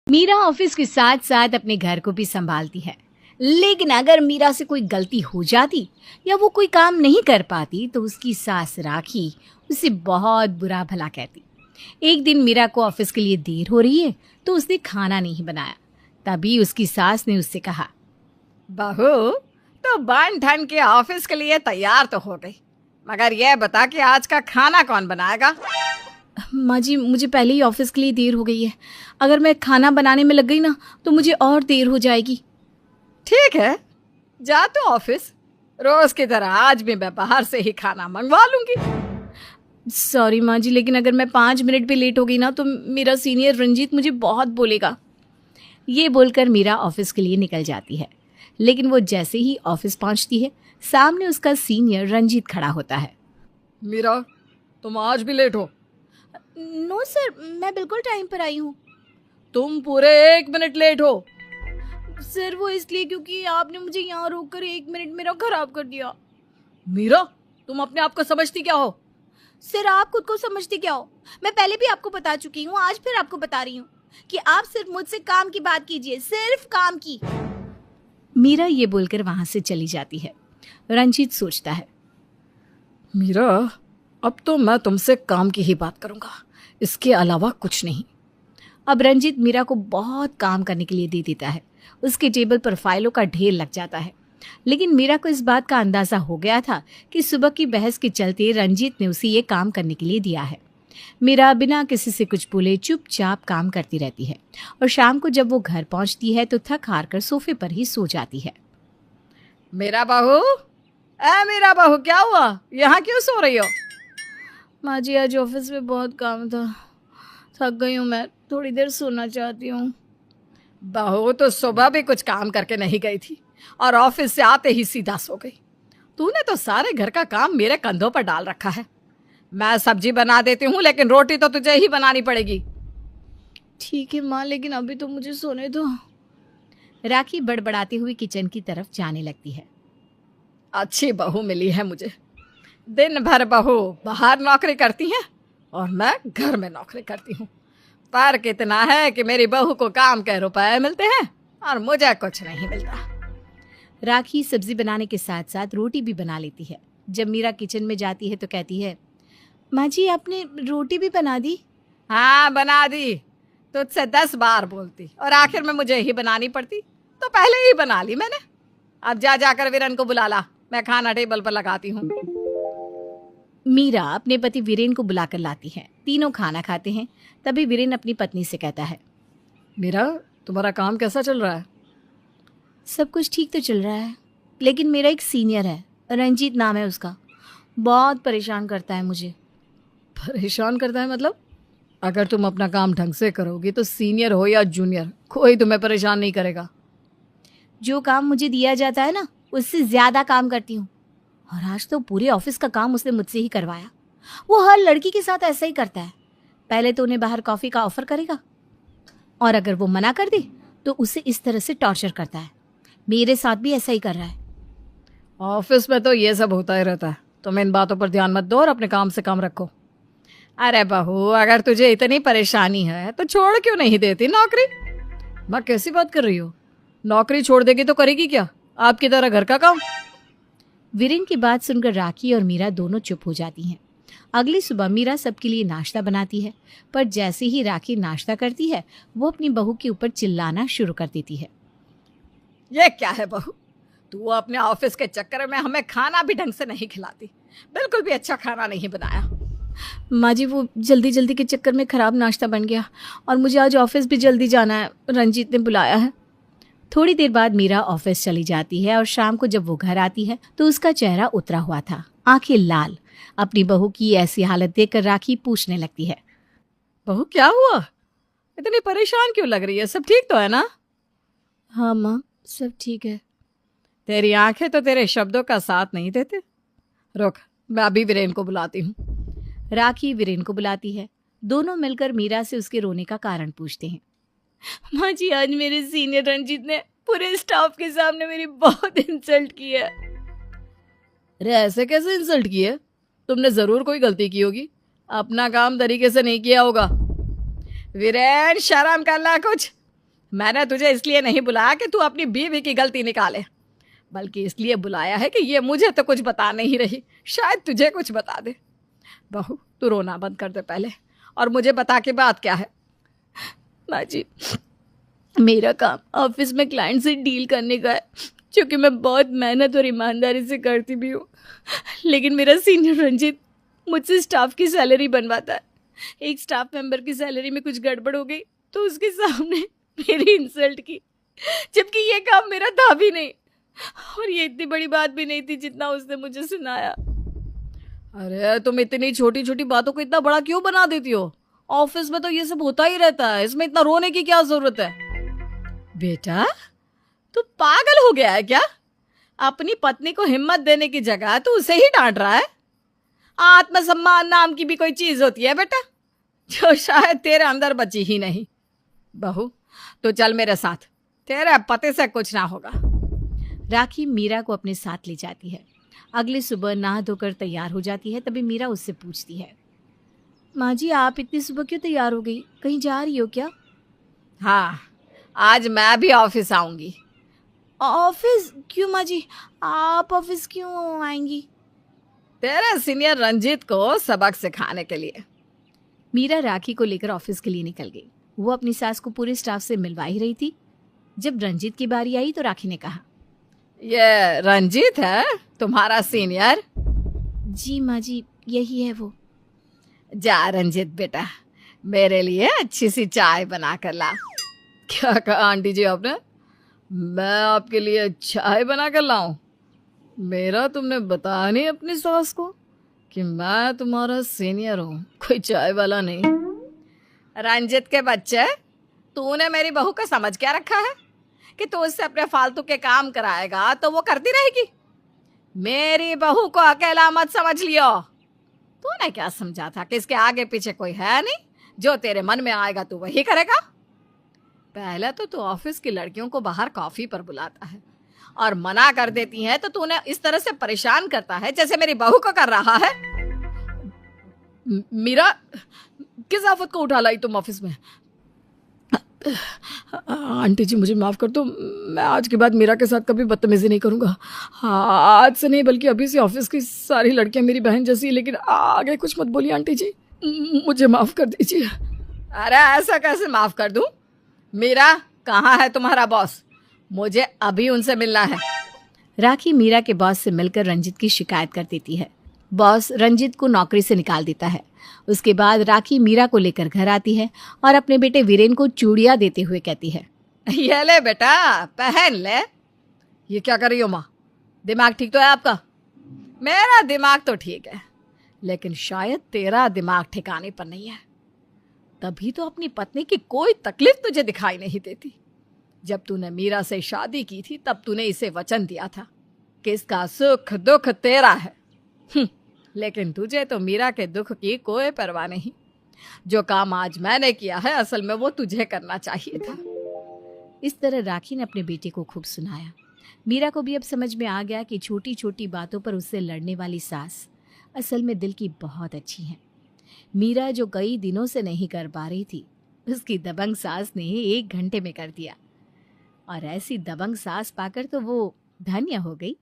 Meera office के साथ साथ अपने घर को भी संभालती है। लेकिन अगर मीरा से कोई गलती हो जाती या वो कोई काम नहीं कर पाती तो उसकी सास राखी उसे बहुत बुरा भला कहती। एक दिन मीरा को ऑफिस के लिए देर हो रही है तो उसने खाना नहीं बनाया। तभी उसकी सास ने उससे कहा, बहू तो बन ठन के ऑफिस के लिए तैयार तो हो गई, मगर यह बता कि आज का खाना कौन बनाएगा। माँ जी, मुझे पहले ही ऑफिस के लिए देर हो गई है। अगर मैं खाना बनाने में लग गई ना तो मुझे और देर हो जाएगी। ठीक है, जा तो ऑफिस, रोज की तरह आज भी मैं बाहर से ही खाना मंगवा लूंगी। सॉरी माँ जी, लेकिन अगर मैं 5 मिनट भी लेट हो गई ना तो मेरा सीनियर रंजीत मुझे बहुत बोलेगा। ये बोलकर मीरा ऑफिस के लिए निकल जाती है। लेकिन वो जैसे ही ऑफिस पहुंचती है सामने उसका सीनियर रंजीत खड़ा होता है। मीरा, तुम आज भी लेट हो। नो सर, मैं बिल्कुल टाइम पर आई हूँ। तुम पूरे 1 मिनट लेट हो। सर वो इसलिए क्योंकि आपने मुझे यहाँ रोककर 1 मिनट मेरा खराब कर दिया। मीरा, तुम अपने आप को समझती क्या हो? सर आप खुद को समझते क्या हो? मैं पहले भी आपको बता चुकी हूँ, आज फिर आपको बता रही हूँ कि आप सिर्फ मुझसे काम की बात कीजिए, सिर्फ काम की। मीरा ये बोलकर वहां से चली जाती है। रंजीत सोचता है, मीरा, अब तो मैं तुमसे काम की ही बात करूंगा, इसके अलावा कुछ नहीं। अब रंजीत मीरा को बहुत काम करने के लिए दे देता है। उसके टेबल पर फाइलों का ढेर लग जाता है। लेकिन मीरा को इस बात का अंदाजा हो गया था कि सुबह की बहस के चलते रंजीत ने उसे ये काम करने के लिए दिया है। मीरा बिना किसी से कुछ बोले चुपचाप काम करती रहती है और शाम को जब वो घर पहुंचती है तो थक हार कर सोफे पर ही सो जाती है। मेरा बहू, मेरा बहू, क्या हुआ? यहाँ क्यों सो रही हो? माँ जी, आज ऑफिस में बहुत काम था, थक गई हूँ, मैं थोड़ी देर सोना चाहती हूँ। बहू तो सुबह भी कुछ काम करके नहीं गई थी और ऑफिस से आते ही सीधा सो गई। तूने तो सारे घर का काम मेरे कंधों पर डाल रखा है। मैं सब्जी बना देती हूँ लेकिन रोटी तो तुझे ही बनानी पड़ेगी। ठीक है माँ, लेकिन अभी तो मुझे सोने दो। राखी बड़बड़ाती हुई किचन की तरफ जाने लगती है। अच्छी बहू मिली है मुझे। दिन भर बहू बाहर नौकरी करती है और मैं घर में नौकरी करती हूँ। फर्क इतना है कि मेरी बहू को काम के रुपए मिलते हैं और मुझे कुछ नहीं मिलता। राखी सब्जी बनाने के साथ साथ रोटी भी बना लेती है। जब मीरा किचन में जाती है तो कहती है, माँ जी आपने रोटी भी बना दी? हाँ, बना दी। तुझसे 10 बार बोलती और आखिर में मुझे ही बनानी पड़ती, तो पहले ही बना ली मैंने। अब जाकर वीरन को बुला ला, मैं खाना टेबल पर लगाती हूँ। मीरा अपने पति वीरेन को बुलाकर लाती है। तीनों खाना खाते हैं। तभी वीरेन अपनी पत्नी से कहता है, मीरा, तुम्हारा काम कैसा चल रहा है? सब कुछ ठीक तो चल रहा है, लेकिन मेरा एक सीनियर है, रंजीत नाम है उसका, बहुत परेशान करता है मुझे। परेशान करता है मतलब? अगर तुम अपना काम ढंग से करोगी तो सीनियर हो या जूनियर, कोई तुम्हें परेशान नहीं करेगा। जो काम मुझे दिया जाता है ना उससे ज़्यादा काम करती हूँ, और आज तो पूरे ऑफिस का काम उसने मुझसे ही करवाया। वो हर लड़की के साथ ऐसा ही करता है। पहले तो उन्हें बाहर कॉफ़ी का ऑफ़र करेगा और अगर वो मना कर दे तो उसे इस तरह से टॉर्चर करता है। मेरे साथ भी ऐसा ही कर रहा है। ऑफिस में तो ये सब होता ही रहता है। तुम इन बातों पर ध्यान मत दो और अपने काम से काम रखो। अरे बहू, अगर तुझे इतनी परेशानी है तो छोड़ क्यों नहीं देती नौकरी? माँ, कैसी बात कर रही हो? नौकरी छोड़ देगी तो करेगी क्या? आपकी तरह घर का काम? वीरेन की बात सुनकर राखी और मीरा दोनों चुप हो जाती हैं। अगली सुबह मीरा सबके लिए नाश्ता बनाती है, पर जैसे ही राखी नाश्ता करती है वो अपनी बहू के ऊपर चिल्लाना शुरू कर देती है। ये क्या है बहू, तू अपने ऑफिस के चक्कर में हमें खाना भी ढंग से नहीं खिलाती, बिल्कुल भी अच्छा खाना नहीं बनाया। माँ जी, वो जल्दी जल्दी के चक्कर में ख़राब नाश्ता बन गया और मुझे आज ऑफिस भी जल्दी जाना है, रंजीत ने बुलाया है। थोड़ी देर बाद मीरा ऑफिस चली जाती है और शाम को जब वो घर आती है तो उसका चेहरा उतरा हुआ था, आंखें लाल। अपनी बहू की ऐसी हालत देखकर राखी पूछने लगती है, बहू क्या हुआ? इतनी परेशान क्यों लग रही है? सब ठीक तो है ना? हाँ माँ, सब ठीक है। तेरी आंखें तो तेरे शब्दों का साथ नहीं देते। रुक, मैं अभी वीरेन को बुलाती हूँ। राखी वीरेन को बुलाती है। दोनों मिलकर मीरा से उसके रोने का कारण पूछते हैं। माँ जी, आज मेरे सीनियर रंजीत ने पूरे स्टाफ के सामने मेरी बहुत इंसल्ट की है। अरे ऐसे कैसे इंसल्ट की है? तुमने जरूर कोई गलती की होगी, अपना काम तरीके से नहीं किया होगा। वीरेन, शर्म कर ला कुछ। मैंने तुझे इसलिए नहीं बुलाया कि तू अपनी बीवी की गलती निकाले, बल्कि इसलिए बुलाया है कि ये मुझे तो कुछ बता नहीं रही, शायद तुझे कुछ बता दे। बहू, तू रोना बंद कर दे पहले और मुझे बता के बात क्या है। माँ जी, मेरा काम ऑफिस में क्लाइंट से डील करने का है, क्योंकि मैं बहुत मेहनत और ईमानदारी से करती भी हूँ। लेकिन मेरा सीनियर रंजीत मुझसे स्टाफ की सैलरी बनवाता है। एक स्टाफ मेंबर की सैलरी में कुछ गड़बड़ हो गई तो उसके सामने मेरी इंसल्ट की, जबकि ये काम मेरा था भी नहीं और ये इतनी बड़ी बात भी नहीं थी जितना उसने मुझे सुनाया। अरे तुम इतनी छोटी छोटी बातों को इतना बड़ा क्यों बना देती हो? ऑफिस में तो ये सब होता ही रहता है, इसमें इतना रोने की क्या जरूरत है? बेटा, तू पागल हो गया है क्या? अपनी पत्नी को हिम्मत देने की जगह तू उसे ही डांट रहा है। आत्मसम्मान नाम की भी कोई चीज होती है बेटा, जो शायद तेरे अंदर बची ही नहीं। बहू, तो चल मेरे साथ, तेरे पति से कुछ ना होगा। राखी मीरा को अपने साथ ले जाती है। अगली सुबह नहा धोकर तैयार हो जाती है। तभी मीरा उससे पूछती है, माँ जी आप इतनी सुबह क्यों तैयार हो गई? कहीं जा रही हो क्या? हाँ, आज मैं भी ऑफिस आऊंगी। ऑफिस क्यों माँ जी? आप ऑफिस क्यों आएंगी? तेरे सीनियर रंजीत को सबक सिखाने के लिए। मीरा राखी को लेकर ऑफिस के लिए निकल गई। वो अपनी सास को पूरे स्टाफ से मिलवा ही रही थी। जब रंजीत की बारी आई तो राखी ने कहा, ये रंजीत है तुम्हारा सीनियर? जी माँ जी, यही है वो। जा रंजीत बेटा, मेरे लिए अच्छी सी चाय बना कर ला। क्या कहा आंटी जी आपने? मैं आपके लिए चाय बना कर लाऊं? मेरा तुमने बताया नहीं अपनी सास को कि मैं तुम्हारा सीनियर हूँ, कोई चाय वाला नहीं। रंजित के बच्चे, तूने मेरी बहू का समझ क्या रखा है कि तू उससे अपने फालतू के काम कराएगा तो वो करती रहेगी? मेरी बहू को अकेला मत समझ लियो। तूने क्या समझा था कि इसके आगे पीछे कोई है नहीं, जो तेरे मन में आएगा तू वही करेगा? पहले तो तू ऑफिस की लड़कियों को बाहर कॉफी पर बुलाता है और मना कर देती है, तो तूने इस तरह से परेशान करता है जैसे मेरी बहू को कर रहा है। मीरा, किस आफत को उठा लाई तुम ऑफिस में? आंटी जी मुझे माफ़ कर दो, मैं आज के बाद मीरा के साथ कभी बदतमीजी नहीं करूँगा। हाँ, आज से नहीं बल्कि अभी से ऑफिस की सारी लड़कियां मेरी बहन जैसी, लेकिन आगे कुछ मत बोलिए आंटी जी, मुझे माफ़ कर दीजिए। अरे ऐसा कैसे माफ़ कर दूँ? मीरा, कहाँ है तुम्हारा बॉस? मुझे अभी उनसे मिलना है। राखी मीरा के बॉस से मिलकर रंजीत की शिकायत कर देती है। बॉस रंजीत को नौकरी से निकाल देता है। उसके बाद राखी मीरा को लेकर घर आती है और अपने बेटे वीरेन को चूड़ियां देते हुए कहती है, ये ले बेटा, पहन ले। ये क्या कर रही हो माँ? दिमाग ठीक तो है आपका? मेरा दिमाग तो ठीक है, लेकिन शायद तेरा दिमाग ठिकाने पर नहीं है। तभी तो अपनी पत्नी की कोई तकलीफ तुझे दिखाई नहीं देती। जब तूने मीरा से शादी की थी तब तूने इसे वचन दिया था कि इसका सुख दुख तेरा है। लेकिन तुझे तो मीरा के दुख की कोई परवाह नहीं। जो काम आज मैंने किया है असल में वो तुझे करना चाहिए था। इस तरह राखी ने अपने बेटे को खूब सुनाया। मीरा को भी अब समझ में आ गया कि छोटी छोटी बातों पर उससे लड़ने वाली सास असल में दिल की बहुत अच्छी है। मीरा जो कई दिनों से नहीं कर पा रही थी, उसकी दबंग सास ने 1 घंटे में कर दिया। और ऐसी दबंग सास पाकर तो वो धन्य हो गई।